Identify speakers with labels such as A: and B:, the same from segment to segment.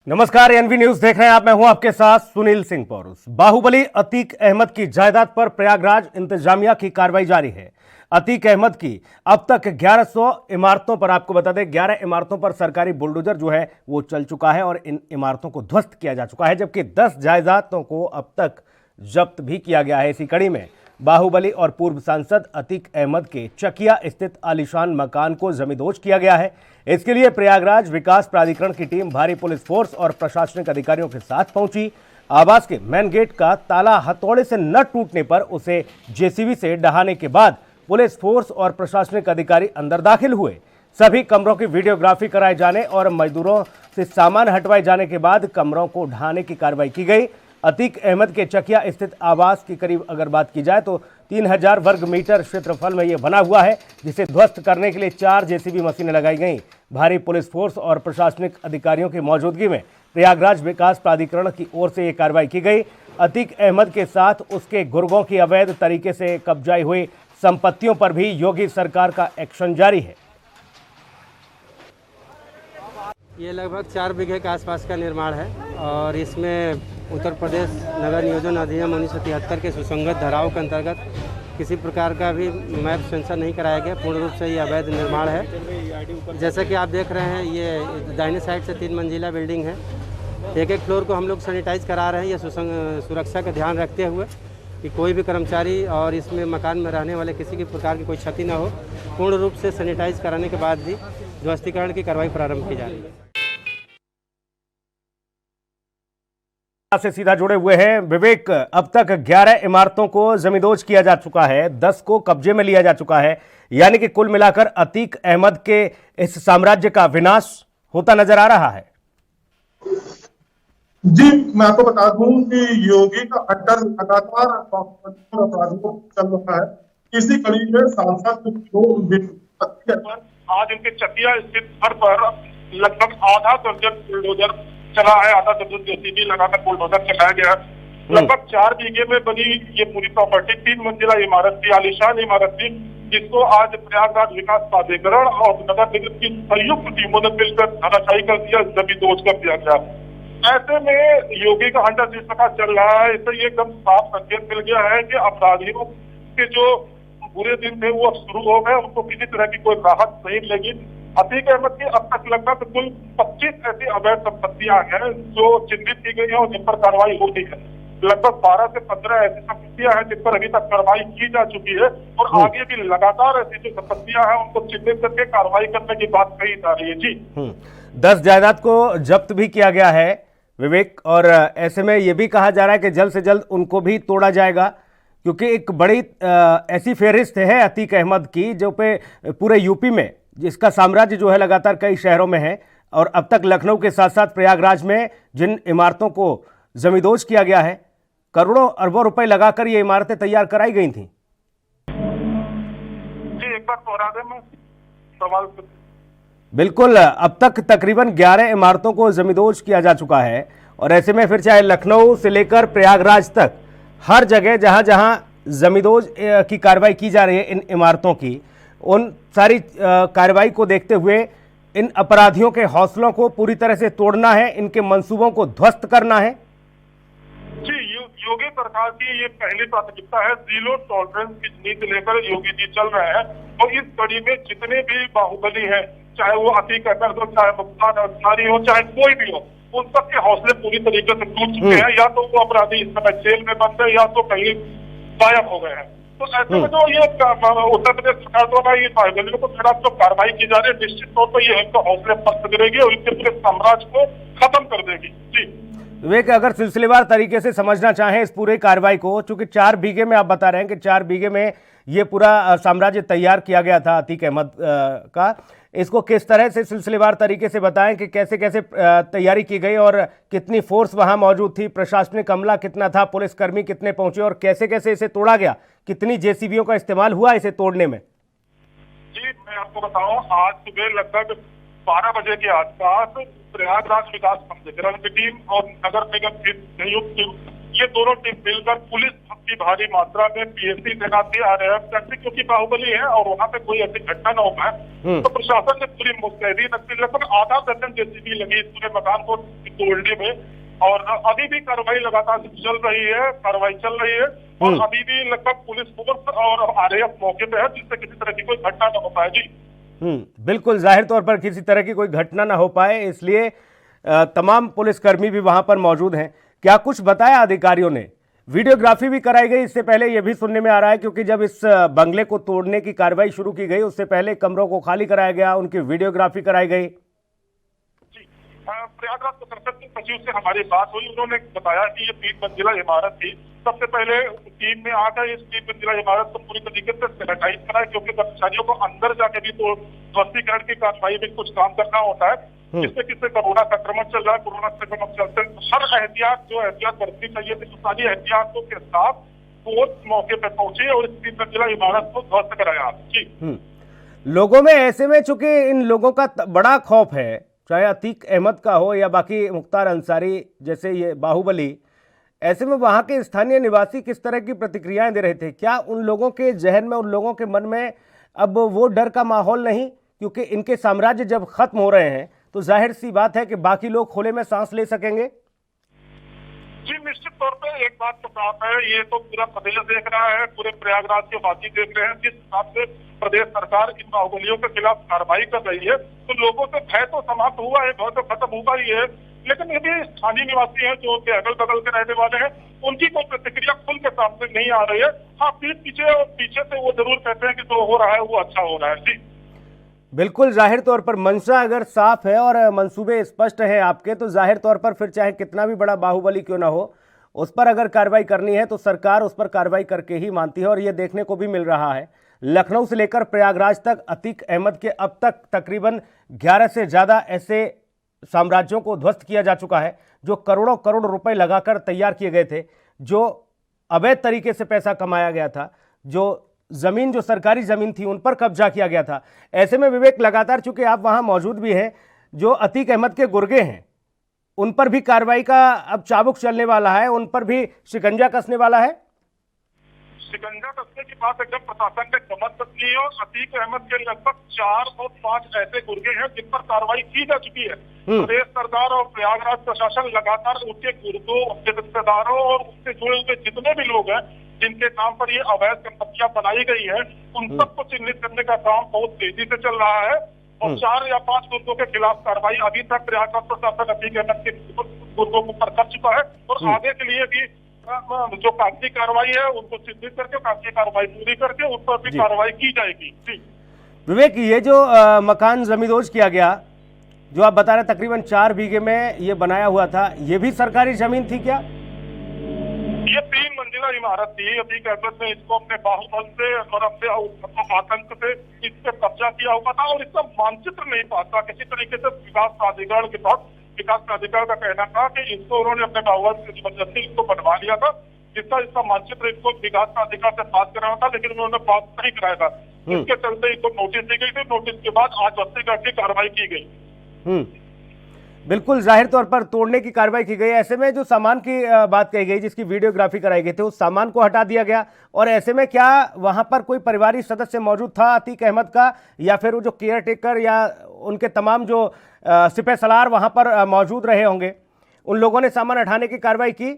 A: नमस्कार, N V news देख रहे हैं आप। मैं हूं आपके साथ सुनील सिंह पौरुष। बाहुबली अतीक अहमद की जायदाद पर प्रयागराज इंतजामिया की कार्रवाई जारी है। अतीक अहमद की अब तक 1100 इमारतों पर, आपको बता दें 11 इमारतों पर सरकारी बुलडोजर जो है वो चल चुका है और इन इमारतों को ध्वस्त किया जा चुका है, जबकि 10 जायदादों को अब तक जब्त भी किया गया है। इसी कड़ी में बाहुबली और पूर्व सांसद अतीक अहमद के चकिया स्थित आलीशान मकान को जमींदोज किया गया है। इसके लिए प्रयागराज विकास प्राधिकरण की टीम भारी पुलिस फोर्स और प्रशासनिक अधिकारियों के साथ पहुंची। आवास के मेन गेट का ताला हथौड़े से न टूटने पर उसे जेसीबी से ढहाने के बाद पुलिस फोर्स और प्रशासनिक अधिकारी अंदर दाखिल हुए। सभी कमरों की वीडियोग्राफी कराए जाने और मजदूरों से सामान हटवाए जाने के बाद कमरों को ढहाने की कार्रवाई की गई। अतीक अहमद के चकिया स्थित आवास की करीब अगर बात की जाए तो 3000 वर्ग मीटर क्षेत्रफल में यह बना हुआ है, जिसे ध्वस्त करने के लिए 4 जेसीबी मशीनें लगाई गई। भारी पुलिस फोर्स और प्रशासनिक अधिकारियों की मौजूदगी में प्रयागराज विकास प्राधिकरण की ओर से यह कार्रवाई की गई। अतीक अहमद के साथ उसके गुर्गों की अवैध तरीके से कब्जाई हुई संपत्तियों पर भी योगी सरकार का एक्शन जारी है।
B: ये लगभग 4 बीघे के आसपास का निर्माण है और इसमें उत्तर प्रदेश नगर नियोजन अधिनियम 1973 के सुसंगत धाराओं के अंतर्गत किसी प्रकार का भी मैप सेंसर नहीं कराया गया। पूर्ण रूप से ये अवैध निर्माण है। जैसा कि आप देख रहे हैं, ये दाहिने साइड से 3 मंजिला बिल्डिंग है। एक एक फ्लोर को हम लोग सैनिटाइज करा रहे हैं, ये सुरक्षा का ध्यान रखते हुए कि कोई भी कर्मचारी और इसमें मकान में रहने वाले किसी भी प्रकार की कोई क्षति न हो। पूर्ण रूप से सैनिटाइज कराने के बाद ही ध्वस्तीकरण की कार्रवाई प्रारंभ की जा रही है।
A: से सीधा जुड़े हुए हैं विवेक। अब तक 11 इमारतों को जमींदोज किया जा चुका है, 10 को कब्जे में लिया जा चुका है, यानी कि कुल मिलाकर अतीक अहमद के इस साम्राज्य का विनाश होता नजर आ रहा है।
C: जी, मैं आपको बता दूं कि योगी का अड्डा लगातार अपराधियों चल रहा है। इसी कड़ी में सांसद
D: आज इनके चकिया स्थित घर पर लगभग आधा दर्जन बुलडोजर चला है, आधा दर्जन जेसीबी लगाकर बुलडोजर चलाया गया। लगभग 4 बीघे में बनी ये पूरी प्रॉपर्टी 3 मंजिला इमारत थी, आलीशान इमारत थी, जिसको आज प्रयागराज विकास प्राधिकरण और नगर निगम की संयुक्त टीमों ने मिलकर धराशायी कर दिया, जमींदोज कर दिया गया। ऐसे में योगी का हंटर जिस प्रकार चल रहा है, इससे ये एकदम साफ संकेत मिल गया है कि अपराधियों के जो बुरे दिन थे वो अब शुरू हो गए, उनको किसी तरह की कोई राहत नहीं मिलेगी। अतीक अहमद की अब तक लगभग कुल 25 ऐसी अवैध संपत्तियां हैं जो चिन्हित की गई है और जिन पर कार्रवाई होती है। लगभग 12 से 15 ऐसी संपत्तियां हैं जिन पर अभी तक कार्रवाई की जा चुकी है और आगे भी लगातार ऐसी जो संपत्तियां हैं उनको चिन्हित करके कार्रवाई करने की बात कही जा रही है। जी,
A: 10 जायदाद को जब्त भी किया गया है विवेक, और ऐसे में यह भी कहा जा रहा है कि जल्द से जल्द उनको भी तोड़ा जाएगा, क्योंकि एक बड़ी ऐसी फेहरिस्त है अतीक अहमद की जो पे पूरे यूपी में जिसका साम्राज्य जो है लगातार कई शहरों में है, और अब तक लखनऊ के साथ साथ प्रयागराज में जिन इमारतों को जमींदोज किया गया है, करोड़ों अरबों रुपए लगाकर ये इमारतें तैयार कराई गई थी।
D: जी, एक बार दोहरा दें मैं सवाल।
A: बिल्कुल, अब तक तकरीबन 11 इमारतों को जमींदोज किया जा चुका है, और ऐसे में फिर चाहे लखनऊ से लेकर प्रयागराज तक हर जगह जहां जहां जमींदोज की कार्रवाई की जा रही है इन इमारतों की, उन सारी कार्रवाई को देखते हुए इन अपराधियों के हौसलों को पूरी तरह से तोड़ना है, इनके मंसूबों को ध्वस्त करना है।
D: जी, योगी सरकार की ये पहली प्राथमिकता है। जीरो टॉलरेंस की नीति लेकर योगी जी चल रहे हैं और इस कड़ी में जितने भी बाहुबली हैं, चाहे वो अतीक अहमद हो, चाहे मुख्तार अंसारी हो, चाहे कोई भी हो, उन सबके हौसले पूरी तरीके से टूट चुके हैं। या तो वो अपराधी इस समय जेल में बंद है या तो कहीं गायब हो गए हैं। तो ऐसे में जो ये उत्तर प्रदेश सरकार द्वारा ये बाहुबलियों को खिलाफ जो कार्रवाई की जा रही है, निश्चित तौर पर ये इनके हौसले पस्त करेगी और इनके पूरे साम्राज्य को खत्म कर देगी। जी
A: विवेक, अगर सिलसिलेवार तरीके से समझना चाहें इस पूरे कार्रवाई को, चूंकि 4 बीघे में आप बता रहे हैं कि 4 बीघे में ये पूरा साम्राज्य तैयार किया गया था अतीक अहमद का, इसको किस तरह से सिलसिलेवार तरीके से बताएं कि कैसे कैसे तैयारी की गई और कितनी फोर्स वहां मौजूद थी, प्रशासनिक अमला कितना था, पुलिसकर्मी कितने पहुंचे और कैसे कैसे इसे तोड़ा गया, कितनी जेसीबीओं का इस्तेमाल हुआ इसे तोड़ने में?
D: जी, मैं आपको बताऊं, आज सुबह लगभग 12 बजे के आसपास प्रयागराज विकास प्राधिकरण की टीम और नगर निगम की संयुक्त टीम ये दोनों टीम मिलकर पुलिस की भारी मात्रा में पीएससी तैनाती RAF करती, क्योंकि बाहुबली है और वहाँ पे कोई ऐसी घटना न हो पाए। तो प्रशासन ने पूरी मुस्तैदी रखी, लगभग आधा दर्जन JCB लगी इस पूरे मकान को तोड़ने में, और अभी भी कार्रवाई लगातार चल रही है, और अभी भी लगभग पुलिस फोर्स और RAF मौके पे है, जिससे किसी तरह की कोई घटना न हो पाए। जी
A: बिल्कुल, जाहिर तौर पर किसी तरह की कोई घटना ना हो पाए, इसलिए तमाम पुलिसकर्मी भी वहां पर मौजूद हैं। क्या कुछ बताया अधिकारियों ने? वीडियोग्राफी भी कराई गई इससे पहले, यह भी सुनने में आ रहा है, क्योंकि जब इस बंगले को तोड़ने की कार्रवाई शुरू की गई उससे पहले कमरों को खाली कराया गया, उनकी वीडियोग्राफी कराई गई।
D: प्रयागराज प्रशासन के सचिव से हमारी बात हुई, उन्होंने बताया कि ये 3 मंजिला इमारत थी। सबसे पहले टीम में आकर इस 3 मंजिला इमारत को पूरी तरीके से सैनिटाइज कराए, क्योंकि कर्मचारियों को अंदर जाके भी तो ध्वस्तीकरण की कार्रवाई में कुछ काम करना होता है, जिससे किससे कोरोना संक्रमण चल रहा है, कोरोना संक्रमण चलते हर एहतियात जो एहतियात बरतनी चाहिए थी, सारी एहतियातों के साथ फोर्स मौके पर पहुंची और इस 3 मंजिला इमारत को ध्वस्त कराया। जी
A: लोगों में ऐसे में, चूंकि इन लोगों का बड़ा खौफ है, चाहे अतीक अहमद का हो या बाकी मुख्तार अंसारी जैसे ये बाहुबली, ऐसे में वहां के स्थानीय निवासी किस तरह की प्रतिक्रियाएं दे रहे थे? क्या उन लोगों के जहन में, उन लोगों के मन में अब वो डर का माहौल नहीं? क्योंकि इनके साम्राज्य जब खत्म हो रहे हैं तो जाहिर सी बात है कि बाकी लोग खुले में सांस ले सकेंगे।
D: जी निश्चित तौर पे एक बात तो साफ है, ये तो पूरा प्रदेश देख रहा है, पूरे प्रयागराज के वासी देख रहे हैं जिस हिसाब से प्रदेश सरकार इन बाहुबलियों के खिलाफ कार्रवाई कर रही है, तो लोगों से भय तो समाप्त हुआ है, भय तो खत्म हुआ ही है। लेकिन ये भी स्थानीय निवासी हैं जो उनके अगल बगल के रहने वाले हैं, उनकी कोई प्रतिक्रिया खुल के सामने नहीं आ रही है। हाँ, पीछे से वो जरूर कहते हैं कि जो हो रहा है वो अच्छा हो रहा है। जी
A: बिल्कुल, जाहिर तौर पर मंशा अगर साफ है और मंसूबे स्पष्ट हैं आपके, तो जाहिर तौर पर फिर चाहे कितना भी बड़ा बाहुबली क्यों ना हो, उस पर अगर कार्रवाई करनी है तो सरकार उस पर कार्रवाई करके ही मानती है। और ये देखने को भी मिल रहा है, लखनऊ से लेकर प्रयागराज तक अतीक अहमद के अब तक तकरीबन 11 से ज़्यादा ऐसे साम्राज्यों को ध्वस्त किया जा चुका है जो करोड़ों करोड़ रुपए लगाकर तैयार किए गए थे, जो अवैध तरीके से पैसा कमाया गया था, जो जमीन, जो सरकारी जमीन थी, उन पर कब्जा किया गया था। ऐसे में विवेक, लगातार चूंकि आप वहां मौजूद भी हैं, जो अतीक अहमद के गुर्गे हैं उन पर भी कार्रवाई का अब चाबुक चलने वाला है, उन पर भी शिकंजा कसने वाला है।
D: शिकंजा कसने की बात एकदम प्रशासन ने कमर कस ली है और अतीक अहमद के लगभग 4 और 5 ऐसे गुर्गे हैं जिन पर कार्रवाई की जा चुकी है। प्रदेश सरकार और प्रयागराज प्रशासन लगातार उनके गुर्गों, उनके रिश्तेदारों और उससे जुड़े हुए जितने भी लोग हैं जिनके नाम पर ये अवैध संपत्तियां बनाई गई है, उन सबको चिन्हित करने का काम बहुत तेजी से चल रहा है। और 4 या 5 गुर्गों के खिलाफ कार्रवाई अभी तक प्रयागराज प्रशासन अतीक अहमद के गुर्गों को पर कर चुका है और आगे के लिए भी जो कागजी कार्रवाई है उनको चिन्हित करके, कागजी कार्रवाई पूरी करके उन पर भी कार्रवाई की जाएगी। जी विवेक,
A: ये जो मकान जमींदोज किया गया, जो आप बता रहे तकरीबन 4 बीघे में ये बनाया हुआ था, ये भी सरकारी जमीन थी क्या?
D: ये 3 मंजिला इमारत थी। अतीक अहमद ने इसको अपने बाहुबल से और अपने आतंक से इस पे कब्जा किया हुआ था और इसका मानचित्र नहीं पाता किसी तरीके से। विकास प्राधिकरण के पास, विकास प्राधिकरण का कहना था कि इसको उन्होंने अपने बाहुबल से जबरदस्ती इसको बनवा लिया था, इसका मानचित्र इसको विकास प्राधिकरण से पास कराना था, लेकिन उन्होंने पास नहीं कराया था। इसके चलते इसको नोटिस दी गई थी। नोटिस के बाद आज ध्वस्तीकरण की कार्रवाई की गई।
A: बिल्कुल, जाहिर तौर पर तोड़ने की कार्रवाई की गई। ऐसे में जो सामान की बात कही गई, जिसकी वीडियोग्राफी कराई गई थी, उस सामान को हटा दिया गया। और ऐसे में क्या वहां पर कोई परिवारिक सदस्य मौजूद था अतीक अहमद का, या फिर वो जो केयर टेकर या उनके तमाम जो सिपह सलार वहां पर मौजूद रहे होंगे, उन लोगों ने सामान हटाने की कार्रवाई की?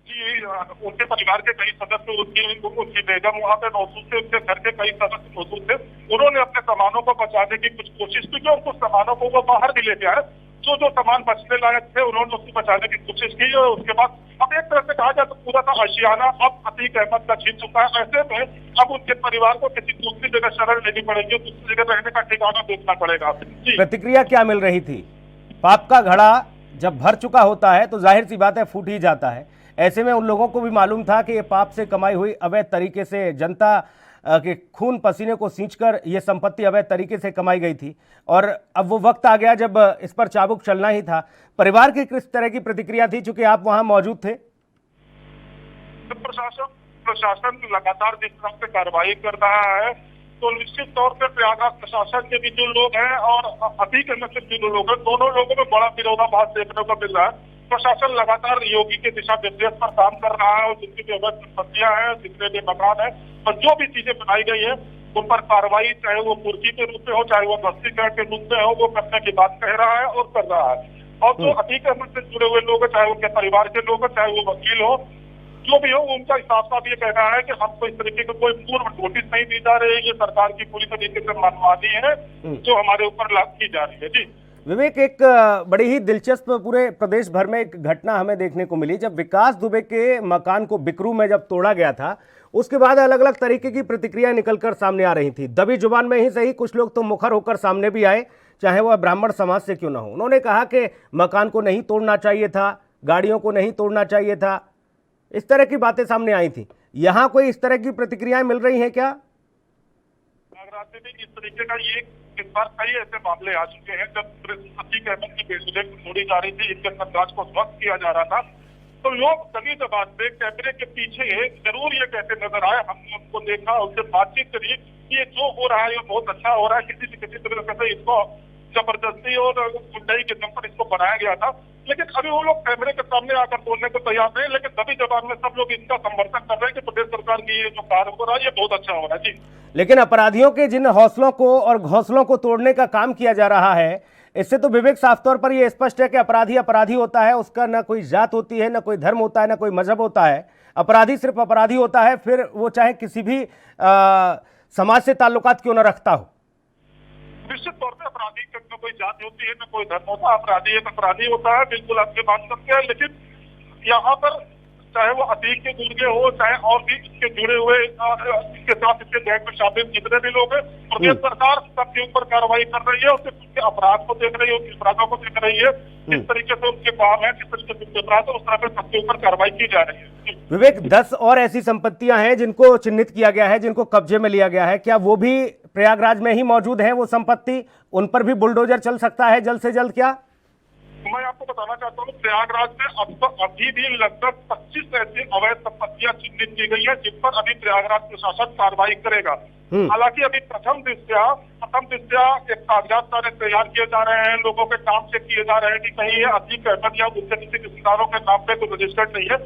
D: जी, उनके परिवार के कई सदस्य, उनकी बेगम वहाँ पे मौजूद थे, उनके घर के कई सदस्य मौजूद थे। उन्होंने अपने सामानों को बचाने की कुछ कोशिश की और कुछ सामानों को वो बाहर भी लेके आए। जो सामान बचने लायक थे उन्होंने उसको बचाने की कोशिश की और उसके बाद अब एक तरह से कहा जाए तो पूरा का आशियाना अब अतीक अहमद का छीन चुका है। ऐसे में अब उनके परिवार को किसी दूसरी जगह शरण लेनी पड़ेगी, दूसरी जगह रहने का ठिकाना देखना पड़ेगा।
A: प्रतिक्रिया क्या मिल रही थी? पाप का घड़ा जब भर चुका होता है तो जाहिर सी बात है फूट ही जाता है। ऐसे में उन लोगों को भी मालूम था कि ये पाप से कमाई हुई अवैध तरीके से जनता के खून पसीने को सींचकर ये संपत्ति अवैध तरीके से कमाई गई थी, और अब वो वक्त आ गया जब इस पर चाबुक चलना ही था। परिवार की किस तरह की प्रतिक्रिया थी, चूंकि आप वहां मौजूद थे?
D: तो प्रशासन लगातार जिस तरह से कार्रवाई कर रहा है, तो निश्चित तौर पर प्रयागराज प्रशासन के भी जो लोग हैं और अतीक अहमद के जो लोग हैं, दोनों लोगों में बड़ा विरोधाभास देखने को मिल रहा है। प्रशासन लगातार योगी के दिशा निर्देश पर काम कर रहा है और जितनी भी अवैध संपत्तियां हैं, जितने भी मकान है और जो भी चीजें बनाई गई है उन पर कार्रवाई, चाहे वो कुर्की के रूप में हो, चाहे वो ध्वस्तीकरण के रूप में हो, वो करने की बात कह रहा है और कर रहा है। और जो अतीक अहमद से जुड़े हुए लोग हैं, चाहे उनके परिवार के लोग हैं, चाहे वो वकील हो, जो भी हो, उनका साफ साफ ये कहना है कि हमको इस तरीके का कोई पूर्व नोटिस नहीं दी जा रही है। ये सरकार की पूरी तरीके से मनमानी है जो हमारे ऊपर लागू की जा रही है। जी
A: विवेक, एक बड़ी ही दिलचस्प पूरे प्रदेश भर में एक घटना हमें देखने को मिली। जब विकास दुबे के मकान को बिकरू में जब तोड़ा गया था, उसके बाद अलग अलग तरीके की प्रतिक्रिया निकलकर सामने आ रही थी। दबी जुबान में ही सही, कुछ लोग तो मुखर होकर सामने भी आए, चाहे वह ब्राह्मण समाज से क्यों ना हो। उन्होंने कहा कि मकान को नहीं तोड़ना चाहिए था, गाड़ियों को नहीं तोड़ना चाहिए था, इस तरह की बातें सामने आई थी। यहाँ कोई इस तरह की प्रतिक्रियाएं मिल रही हैं क्या?
D: इस तरीके का ये इस बार कई ऐसे मामले आ चुके हैं। जब अतीक अहमद की बेसुरे तोड़ी जा रही थी, इनके संघर्ष को ध्वस्त किया जा रहा था, तो लोग दबी जबान में कैमरे के पीछे जरूर ये कहते नजर आए, हमने उनको देखा, उनसे बातचीत करी कि ये जो हो रहा है ये बहुत अच्छा हो रहा है, किसी न किसी तरीके से इसको जबरदस्ती और गुंडाई के दम पर इसको बनाया गया था। लेकिन अभी वो लोग कैमरे के सामने आकर बोलने को तैयार नहीं, लेकिन दबी जबान में सब लोग इसका समर्थन कर रहे हैं कि प्रदेश सरकार की ये जो कार्य हो रहा है ये बहुत अच्छा हो रहा है। जी
A: लेकिन अपराधियों के जिन हौसलों को और घोंसलों को तोड़ने का काम किया जा रहा है, इससे तो विवेक साफ तौर पर यह स्पष्ट है कि अपराधी अपराधी होता है, उसका न कोई जात होती है, न कोई धर्म होता है, न कोई मजहब होता है। अपराधी सिर्फ अपराधी होता है, फिर वो चाहे किसी भी समाज से ताल्लुकात क्यों न रखता हो।
D: निश्चित तौर पे अपराधी न कोई जाति होती है, न कोई धर्म होता है, अपराधी एक अपराधी होता है, बिल्कुल आपकी बात करते हैं। लेकिन यहाँ पर चाहे वो अतीक के गुर्गे हो, चाहे और भी इसके जुड़े हुए, इसके साथ इसके गैंग में शामिल जितने भी लोग हैं, प्रदेश सरकार सबके ऊपर कार्रवाई कर रही है, उसके उनके अपराध को देख रही है, उनके अपराधों को देख रही है, जिस तरीके से उनके काम है, जिस तरीके से उनके अपराध है, उस तरह से सबके ऊपर कार्रवाई की जा रही है।
A: विवेक, 10 और ऐसी संपत्तियां हैं जिनको चिन्हित किया गया है, जिनको कब्जे में लिया गया है, क्या वो भी प्रयागराज में ही मौजूद है? वो संपत्ति, उन पर भी बुलडोजर चल सकता है जल्द से जल्द क्या?
D: मैं आपको बताना चाहता हूँ, प्रयागराज में अब तक अभी भी लगभग 25 ऐसी अवैध संपत्तियां चिन्हित की गई है जिन पर अभी प्रयागराज प्रशासन कार्रवाई करेगा। हालांकि अभी प्रथम दृष्टया एक कागजात सारे तैयार किए जा रहे हैं, लोगों के नाम चेक किए जा रहे हैं कि कहीं ये अतीक अहमद या उनसे किसी रिश्तेदारों के नाम पे कोई रजिस्टर्ड नहीं है।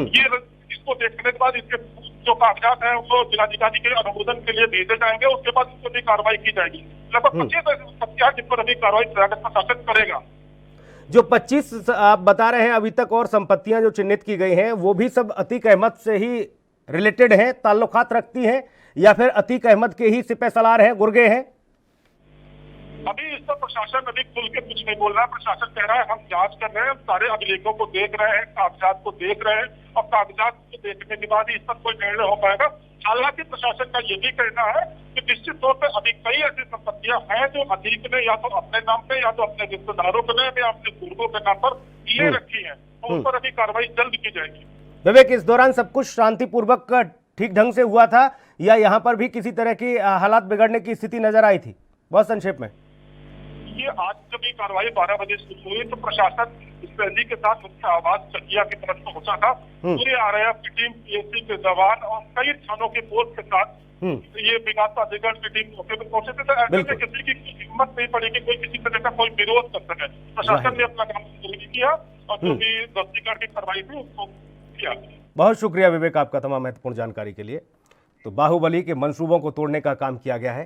D: ये इसको देखने के बाद इसके जो कागजात हैं वो जिलाधिकारी के अनुमोदन के लिए भेजे जाएंगे, उसके बाद इस पर भी कार्रवाई की जाएगी। लगभग 25 ऐसी संपत्तियां जिन पर अभी कार्रवाई प्रयागराज प्रशासन करेगा।
A: जो 25 आप बता रहे हैं अभी तक और संपत्तियां जो चिन्हित की गई हैं, वो भी सब अतीक अहमद से ही रिलेटेड हैं, ताल्लुकात रखती हैं, या फिर अतीक अहमद के ही सिपह सलार हैं, गुर्गे हैं?
D: अभी इस पर प्रशासन अभी खुल के कुछ नहीं बोल रहा है। प्रशासन कह रहा है हम जांच कर रहे हैं, सारे अभिलेखों को देख रहे हैं, कागजात को देख रहे हैं, और कागजात को देखने के बाद ही इस पर कोई निर्णय हो पाएगा। हालांकि प्रशासन का ये भी कहना है कि निश्चित तौर पर अभी कई ऐसी संपत्तियां हैं जो अतीक ने या तो अपने नाम पे या तो अपने रिश्तेदारों के नाम या अपने गुर्गों के नाम पर ले रखी है, तो उस पर अभी कार्रवाई जल्द की जाएगी।
A: विवेक, इस दौरान सब कुछ शांतिपूर्वक ठीक ढंग से हुआ था या यहाँ पर भी किसी तरह की हालात बिगड़ने की स्थिति नजर आई थी? बहुत संक्षेप में।
D: ये आज जब ये कार्रवाई 12 बजे शुरू हुई तो प्रशासन इस रैली के साथ मुख्य आवाज चकिया की तरफ पहुंचा था। पूरे आरएएफ की टीम, पीएससी के जवान और कई थानों की फोर्स के साथ ये विकास प्राधिकरण की टीम मौके पर पहुंचे थे। तो ऐसे में किसी की हिम्मत नहीं पड़ी कि कोई किसी तरह का कोई विरोध कर सके। प्रशासन ने अपना काम शुरू किया और जो भी ध्वस्तीकरण की कार्रवाई थी उसको किया।
A: बहुत शुक्रिया विवेक आपका तमाम महत्वपूर्ण जानकारी के लिए। तो बाहुबली के मंसूबों को तोड़ने का काम किया गया है।